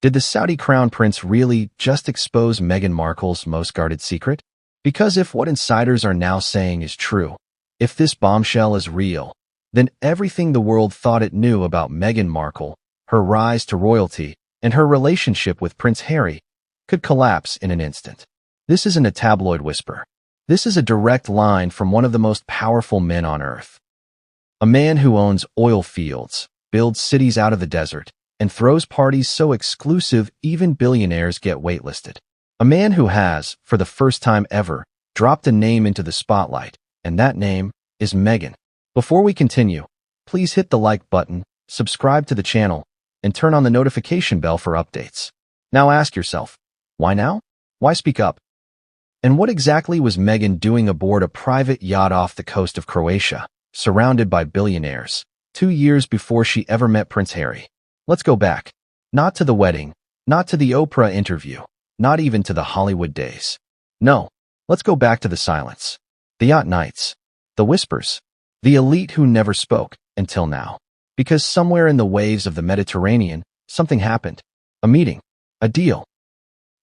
Did the Saudi crown prince really just expose Meghan Markle's most guarded secret? Because if what insiders are now saying is true, if this bombshell is real, then everything the world thought it knew about Meghan Markle, her rise to royalty, and her relationship with Prince Harry could collapse in an instant. This isn't a tabloid whisper. This is a direct line from one of the most powerful men on earth. A man who owns oil fields, builds cities out of the desert, and throws parties so exclusive even billionaires get waitlisted. A man who has, for the first time ever, dropped a name into the spotlight, and that name is Meghan. Before we continue, please hit the like button, subscribe to the channel, and turn on the notification bell for updates. Now ask yourself, why now? Why speak up? And what exactly was Meghan doing aboard a private yacht off the coast of Croatia, surrounded by billionaires, 2 years before she ever met Prince Harry? Let's go back. Not to the wedding, not to the Oprah interview, not even to the Hollywood days. No, let's go back to the silence. The yacht nights. The whispers. The elite who never spoke, until now. Because somewhere in the waves of the Mediterranean, something happened. A meeting. A deal.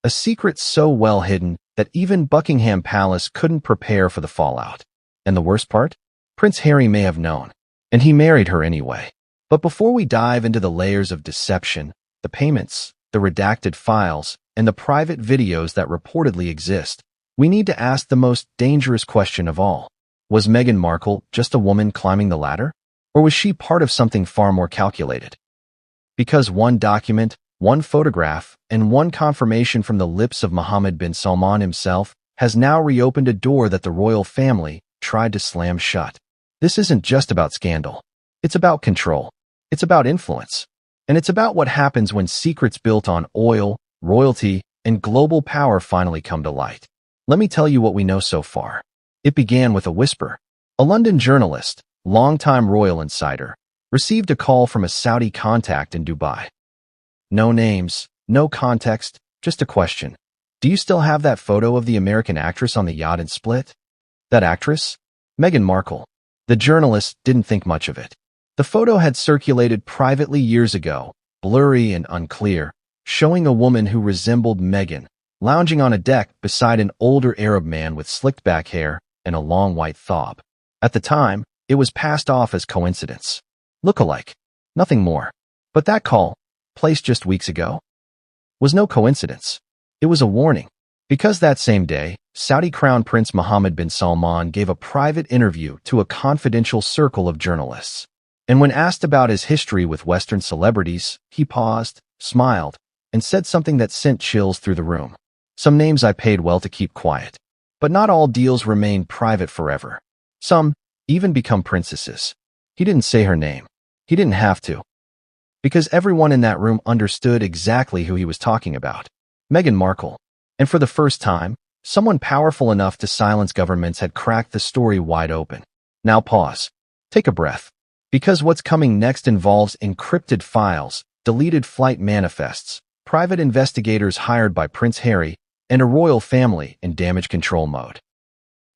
A secret so well hidden that even Buckingham Palace couldn't prepare for the fallout. And the worst part? Prince Harry may have known. And he married her anyway. But before we dive into the layers of deception, the payments, the redacted files, and the private videos that reportedly exist, we need to ask the most dangerous question of all. Was Meghan Markle just a woman climbing the ladder? Or was she part of something far more calculated? Because one document, one photograph, and one confirmation from the lips of Mohammed bin Salman himself has now reopened a door that the royal family tried to slam shut. This isn't just about scandal. It's about control. It's about influence. And it's about what happens when secrets built on oil, royalty, and global power finally come to light. Let me tell you what we know so far. It began with a whisper. A London journalist, longtime royal insider, received a call from a Saudi contact in Dubai. No names, no context, just a question. Do you still have that photo of the American actress on the yacht in Split? That actress? Meghan Markle. The journalist didn't think much of it. The photo had circulated privately years ago, blurry and unclear, showing a woman who resembled Meghan, lounging on a deck beside an older Arab man with slicked back hair and a long white thob. At the time, it was passed off as coincidence. Look-alike. Nothing more. But that call, placed just weeks ago, was no coincidence. It was a warning. Because that same day, Saudi Crown Prince Mohammed bin Salman gave a private interview to a confidential circle of journalists. And when asked about his history with Western celebrities, he paused, smiled, and said something that sent chills through the room. Some names I paid well to keep quiet. But not all deals remain private forever. Some even become princesses. He didn't say her name. He didn't have to. Because everyone in that room understood exactly who he was talking about. Meghan Markle. And for the first time, someone powerful enough to silence governments had cracked the story wide open. Now pause. Take a breath. Because what's coming next involves encrypted files, deleted flight manifests, private investigators hired by Prince Harry, and a royal family in damage control mode.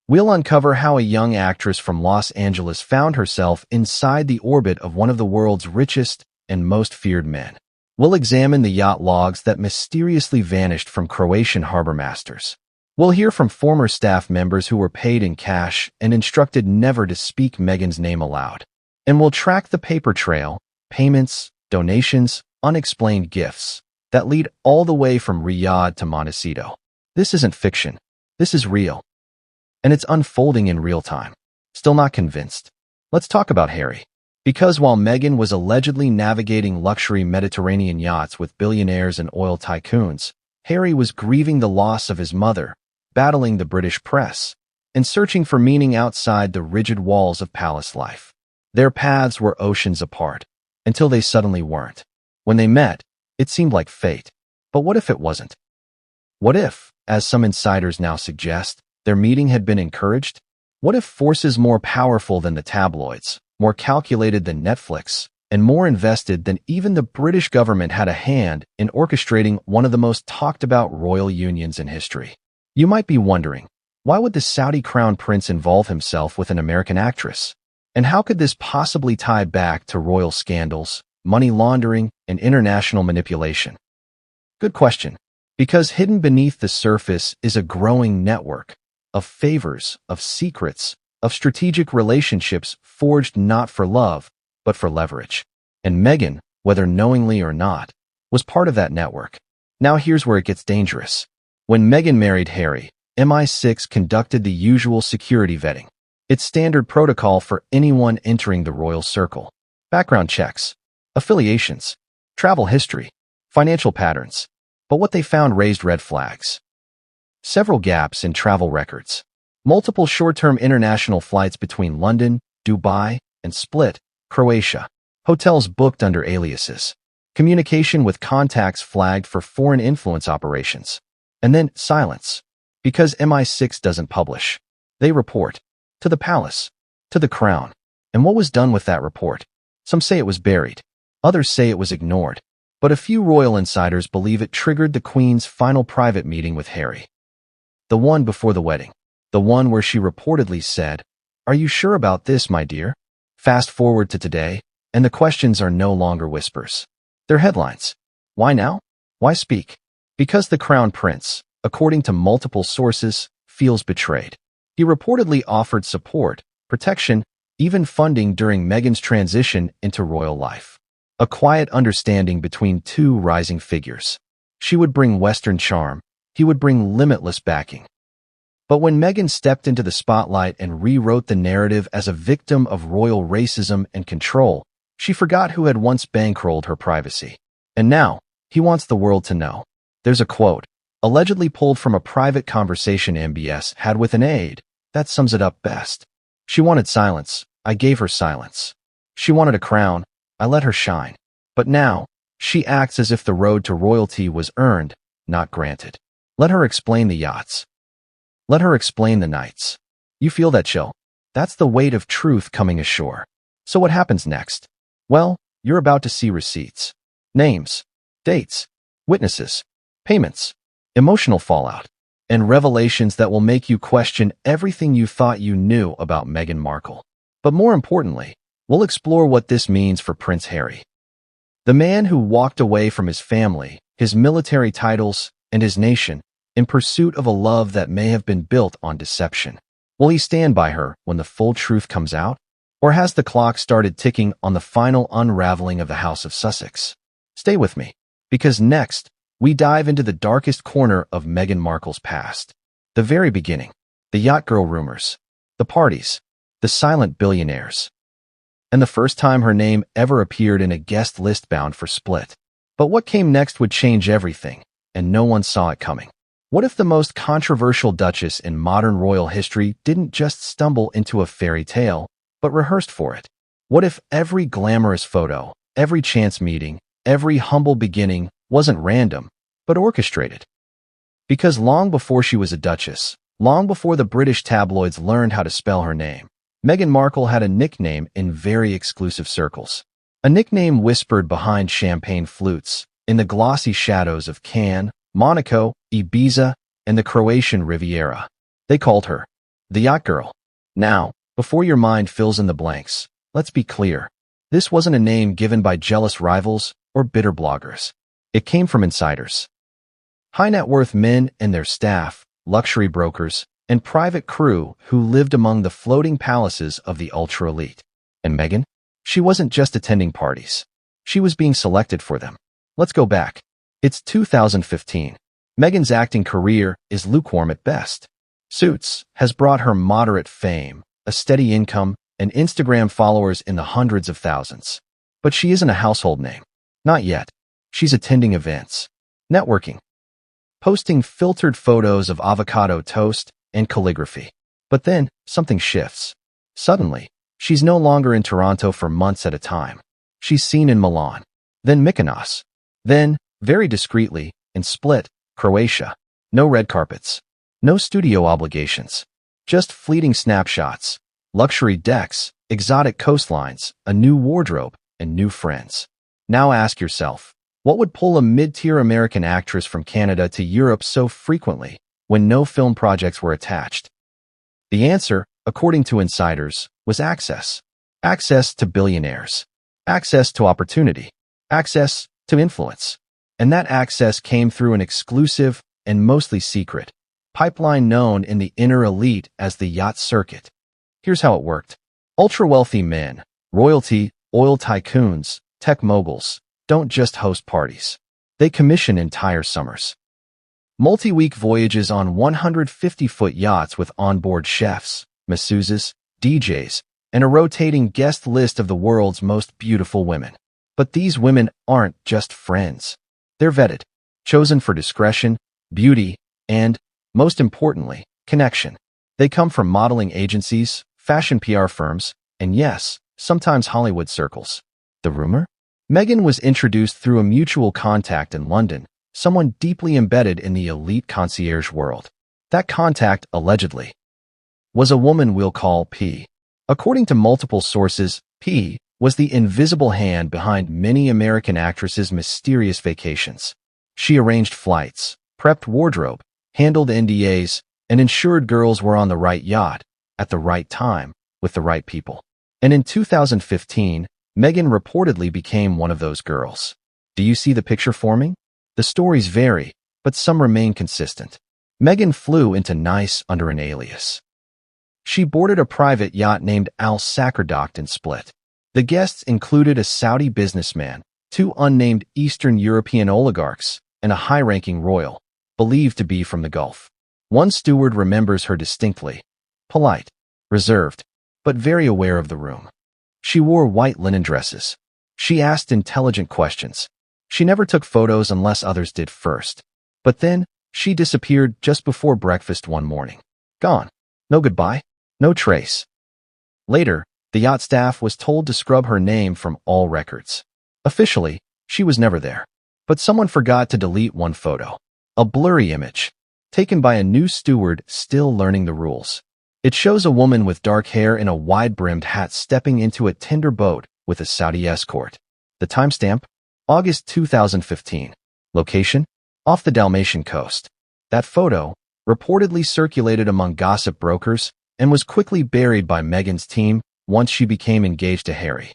We'll uncover how a young actress from Los Angeles found herself inside the orbit of one of the world's richest and most feared men. We'll examine the yacht logs that mysteriously vanished from Croatian harbor masters. We'll hear from former staff members who were paid in cash and instructed never to speak Meghan's name aloud. And we'll track the paper trail, payments, donations, unexplained gifts that lead all the way from Riyadh to Montecito. This isn't fiction. This is real. And it's unfolding in real time. Still not convinced? Let's talk about Harry. Because while Meghan was allegedly navigating luxury Mediterranean yachts with billionaires and oil tycoons, Harry was grieving the loss of his mother, battling the British press, and searching for meaning outside the rigid walls of palace life. Their paths were oceans apart, until they suddenly weren't. When they met, it seemed like fate. But what if it wasn't? What if, as some insiders now suggest, their meeting had been encouraged? What if forces more powerful than the tabloids, more calculated than Netflix, and more invested than even the British government had a hand in orchestrating one of the most talked about royal unions in history? You might be wondering, why would the Saudi crown prince involve himself with an American actress? And how could this possibly tie back to royal scandals, money laundering, and international manipulation? Good question. Because hidden beneath the surface is a growing network of favors, of secrets, of strategic relationships forged not for love, but for leverage. And Meghan, whether knowingly or not, was part of that network. Now here's where it gets dangerous. When Meghan married Harry, MI6 conducted the usual security vetting. It's standard protocol for anyone entering the royal circle. Background checks, affiliations, travel history, financial patterns. But what they found raised red flags. Several gaps in travel records. Multiple short-term international flights between London, Dubai, and Split, Croatia. Hotels booked under aliases. Communication with contacts flagged for foreign influence operations. And then silence. Because MI6 doesn't publish. They report. To the palace. To the crown. And what was done with that report? Some say it was buried. Others say it was ignored. But a few royal insiders believe it triggered the Queen's final private meeting with Harry. The one before the wedding. The one where she reportedly said, "Are you sure about this, my dear?" Fast forward to today, and the questions are no longer whispers. They're headlines. Why now? Why speak? Because the Crown Prince, according to multiple sources, feels betrayed. He reportedly offered support, protection, even funding during Meghan's transition into royal life. A quiet understanding between two rising figures. She would bring Western charm, he would bring limitless backing. But when Meghan stepped into the spotlight and rewrote the narrative as a victim of royal racism and control, she forgot who had once bankrolled her privacy. And now, he wants the world to know. There's a quote, allegedly pulled from a private conversation MBS had with an aide, that sums it up best. She wanted silence, I gave her silence. She wanted a crown, I let her shine. But now, she acts as if the road to royalty was earned, not granted. Let her explain the yachts. Let her explain the nights. You feel that chill? That's the weight of truth coming ashore. So what happens next? Well, you're about to see receipts. Names, dates, witnesses, payments, emotional fallout, and revelations that will make you question everything you thought you knew about Meghan Markle. But more importantly, we'll explore what this means for Prince Harry. The man who walked away from his family, his military titles, and his nation in pursuit of a love that may have been built on deception. Will he stand by her when the full truth comes out? Or has the clock started ticking on the final unraveling of the House of Sussex? Stay with me, because next, we dive into the darkest corner of Meghan Markle's past. The very beginning, the yacht girl rumors, the parties, the silent billionaires, and the first time her name ever appeared in a guest list bound for Split. But what came next would change everything, and no one saw it coming. What if the most controversial duchess in modern royal history didn't just stumble into a fairy tale, but rehearsed for it? What if every glamorous photo, every chance meeting, every humble beginning wasn't random, but orchestrated? Because long before she was a duchess, long before the British tabloids learned how to spell her name, Meghan Markle had a nickname in very exclusive circles. A nickname whispered behind champagne flutes, in the glossy shadows of Cannes, Monaco, Ibiza, and the Croatian Riviera. They called her the Yacht Girl. Now, before your mind fills in the blanks, let's be clear. This wasn't a name given by jealous rivals or bitter bloggers. It came from insiders. High net worth men and their staff, luxury brokers, and private crew who lived among the floating palaces of the ultra-elite. And Meghan? She wasn't just attending parties. She was being selected for them. Let's go back. It's 2015. Meghan's acting career is lukewarm at best. Suits has brought her moderate fame, a steady income, and Instagram followers in the hundreds of thousands. But she isn't a household name. Not yet. She's attending events, networking, posting filtered photos of avocado toast and calligraphy. But then, something shifts. Suddenly, she's no longer in Toronto for months at a time. She's seen in Milan, then Mykonos, then, very discreetly, in Split, Croatia. No red carpets, no studio obligations, just fleeting snapshots, luxury decks, exotic coastlines, a new wardrobe, and new friends. Now ask yourself, what would pull a mid-tier American actress from Canada to Europe so frequently when no film projects were attached? The answer, according to insiders, was access. Access to billionaires. Access to opportunity. Access to influence. And that access came through an exclusive and mostly secret pipeline known in the inner elite as the yacht circuit. Here's how it worked. Ultra-wealthy men, royalty, oil tycoons, tech moguls, don't just host parties. They commission entire summers. Multi-week voyages on 150-foot yachts with onboard chefs, masseuses, DJs, and a rotating guest list of the world's most beautiful women. But these women aren't just friends. They're vetted, chosen for discretion, beauty, and, most importantly, connection. They come from modeling agencies, fashion PR firms, and yes, sometimes Hollywood circles. The rumor? Meghan was introduced through a mutual contact in London, someone deeply embedded in the elite concierge world. That contact, allegedly, was a woman we'll call P. According to multiple sources, P was the invisible hand behind many American actresses' mysterious vacations. She arranged flights, prepped wardrobe, handled NDAs, and ensured girls were on the right yacht, at the right time, with the right people. And in 2015, Meghan reportedly became one of those girls. Do you see the picture forming? The stories vary, but some remain consistent. Meghan flew into Nice under an alias. She boarded a private yacht named Al Sacerdote in Split. The guests included a Saudi businessman, two unnamed Eastern European oligarchs, and a high-ranking royal, believed to be from the Gulf. One steward remembers her distinctly. Polite, reserved, but very aware of the room. She wore white linen dresses. She asked intelligent questions. She never took photos unless others did first. But then, she disappeared just before breakfast one morning. Gone. No goodbye. No trace. Later, the yacht staff was told to scrub her name from all records. Officially, she was never there. But someone forgot to delete one photo. A blurry image, taken by a new steward still learning the rules. It shows a woman with dark hair in a wide-brimmed hat stepping into a tender boat with a Saudi escort. The timestamp? August 2015. Location? Off the Dalmatian coast. That photo, reportedly circulated among gossip brokers, and was quickly buried by Meghan's team once she became engaged to Harry.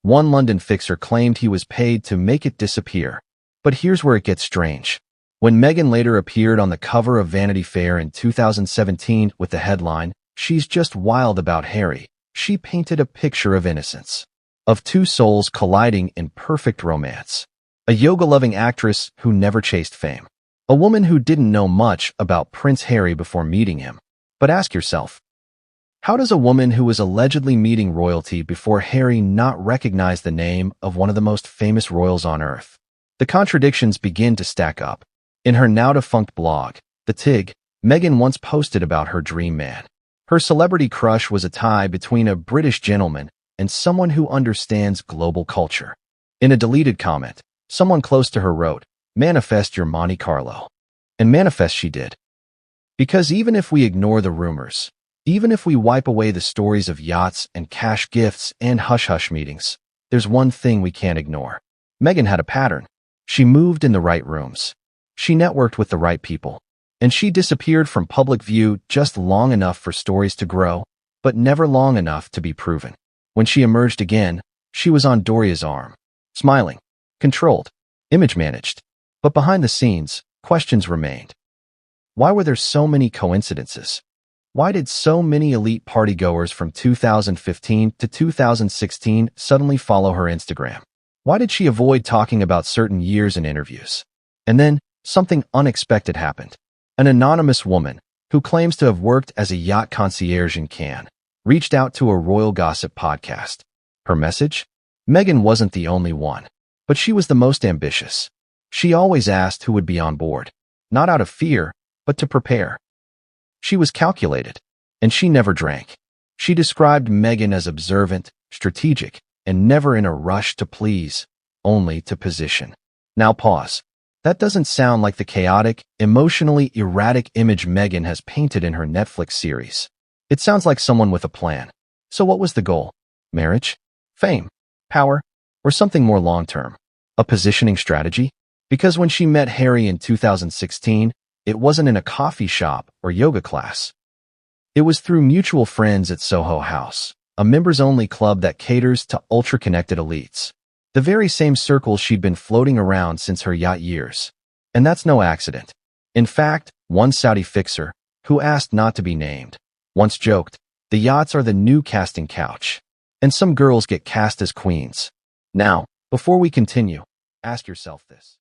One London fixer claimed he was paid to make it disappear. But here's where it gets strange. When Meghan later appeared on the cover of Vanity Fair in 2017 with the headline, "She's just wild about Harry," she painted a picture of innocence. Of two souls colliding in perfect romance. A yoga-loving actress who never chased fame. A woman who didn't know much about Prince Harry before meeting him. But ask yourself, how does a woman who was allegedly meeting royalty before Harry not recognize the name of one of the most famous royals on earth? The contradictions begin to stack up. In her now-defunct blog, The Tig, Meghan once posted about her dream man. Her celebrity crush was a tie between a British gentleman and someone who understands global culture. In a deleted comment, someone close to her wrote, "Manifest your Monte Carlo." And manifest she did. Because even if we ignore the rumors, even if we wipe away the stories of yachts and cash gifts and hush-hush meetings, there's one thing we can't ignore. Meghan had a pattern. She moved in the right rooms. She networked with the right people. And she disappeared from public view just long enough for stories to grow, but never long enough to be proven. When she emerged again, she was on Doria's arm. Smiling. Controlled. Image managed. But behind the scenes, questions remained. Why were there so many coincidences? Why did so many elite partygoers from 2015 to 2016 suddenly follow her Instagram? Why did she avoid talking about certain years in interviews? And then, something unexpected happened. An anonymous woman, who claims to have worked as a yacht concierge in Cannes, reached out to a royal gossip podcast. Her message? Meghan wasn't the only one, but she was the most ambitious. She always asked who would be on board, not out of fear, but to prepare. She was calculated, and she never drank. She described Meghan as observant, strategic, and never in a rush to please, only to position. Now pause. That doesn't sound like the chaotic, emotionally erratic image Meghan has painted in her Netflix series. It sounds like someone with a plan. So what was the goal? Marriage? Fame? Power? Or something more long-term? A positioning strategy? Because when she met Harry in 2016, it wasn't in a coffee shop or yoga class. It was through mutual friends at Soho House, a members-only club that caters to ultra-connected elites. The very same circles she'd been floating around since her yacht years. And that's no accident. In fact, one Saudi fixer, who asked not to be named, once joked, the yachts are the new casting couch. And some girls get cast as queens. Now, before we continue, ask yourself this.